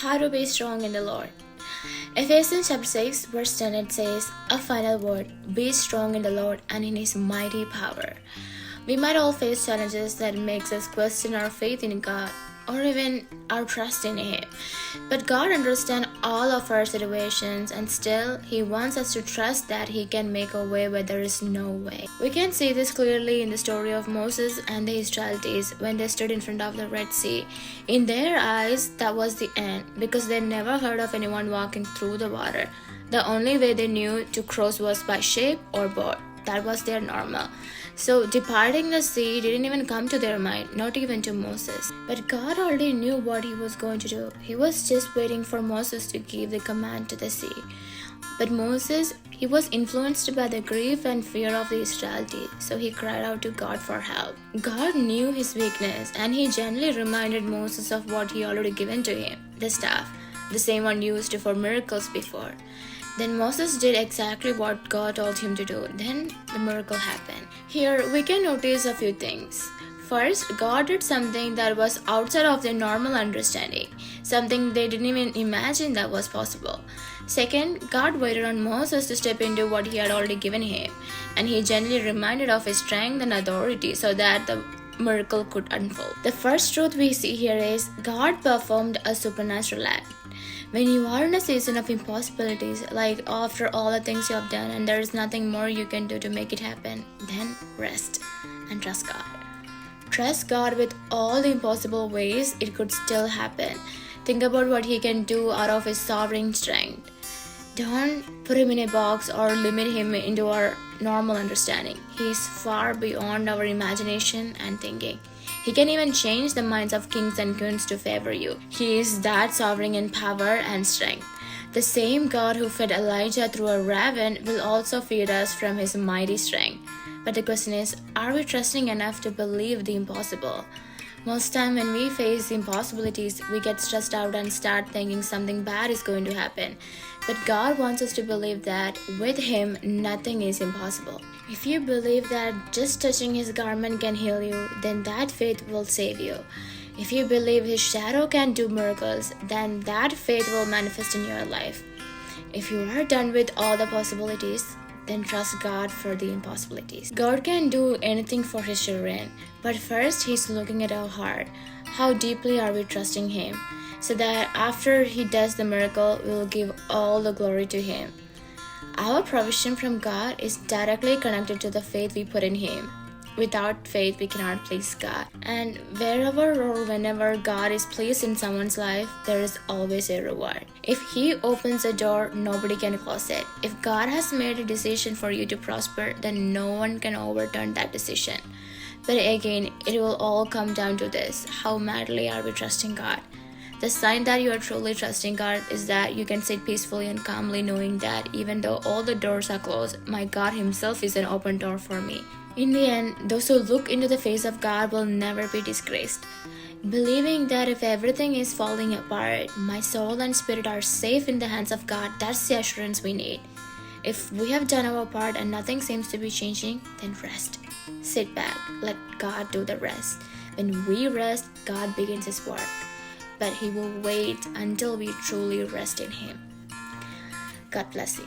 how to be strong in the Lord. Ephesians chapter 6 verse 10 it says, a final word, be strong in the Lord and in His mighty power. We might all face challenges that makes us question our faith in God or even our trust in Him. But God understands all of our situations and still He wants us to trust that He can make a way where there is no way. We can see this clearly in the story of Moses and the Israelites when they stood in front of the Red Sea. In their eyes, that was the end because they never heard of anyone walking through the water. The only way they knew to cross was by ship or boat. That was their normal. So departing the sea didn't even come to their mind, not even to Moses. But God already knew what He was going to do. He was just waiting for Moses to give the command to the sea. But Moses, he was influenced by the grief and fear of the Israelites, so he cried out to God for help. God knew his weakness and He gently reminded Moses of what He already given to him, the staff, the same one used for miracles before. Then Moses did exactly what God told him to do. Then the miracle happened. Here we can notice a few things. First, God did something that was outside of their normal understanding, something they didn't even imagine that was possible. Second, God waited on Moses to step into what He had already given him, and He gently reminded of His strength and authority so that the miracle could unfold. The first truth we see here is God performed a supernatural act. When you are in a season of impossibilities, like after all the things you have done and there is nothing more you can do to make it happen, then rest and trust God. Trust God with all the impossible ways it could still happen. Think about what He can do out of His sovereign strength. Don't put Him in a box or limit Him into our normal understanding. He is far beyond our imagination and thinking. He can even change the minds of kings and queens to favor you. He is that sovereign in power and strength. The same God who fed Elijah through a raven will also feed us from His mighty strength. But the question is, are we trusting enough to believe the impossible? Most time when we face impossibilities, we get stressed out and start thinking something bad is going to happen. But God wants us to believe that with Him, nothing is impossible. If you believe that just touching His garment can heal you, then that faith will save you. If you believe His shadow can do miracles, then that faith will manifest in your life. If you are done with all the possibilities, then trust God for the impossibilities. God can do anything for His children, but first He's looking at our heart. How deeply are we trusting Him? So that after He does the miracle, we will give all the glory to Him. Our provision from God is directly connected to the faith we put in Him. Without faith, we cannot please God. And wherever or whenever God is pleased in someone's life, there is always a reward. If He opens a door, nobody can close it. If God has made a decision for you to prosper, then no one can overturn that decision. But again, it will all come down to this: how madly are we trusting God? The sign that you are truly trusting God is that you can sit peacefully and calmly knowing that even though all the doors are closed, my God Himself is an open door for me. In the end, those who look into the face of God will never be disgraced. Believing that if everything is falling apart, my soul and spirit are safe in the hands of God, that's the assurance we need. If we have done our part and nothing seems to be changing, then rest. Sit back, let God do the rest. When we rest, God begins His work. But He will wait until we truly rest in Him. God bless you.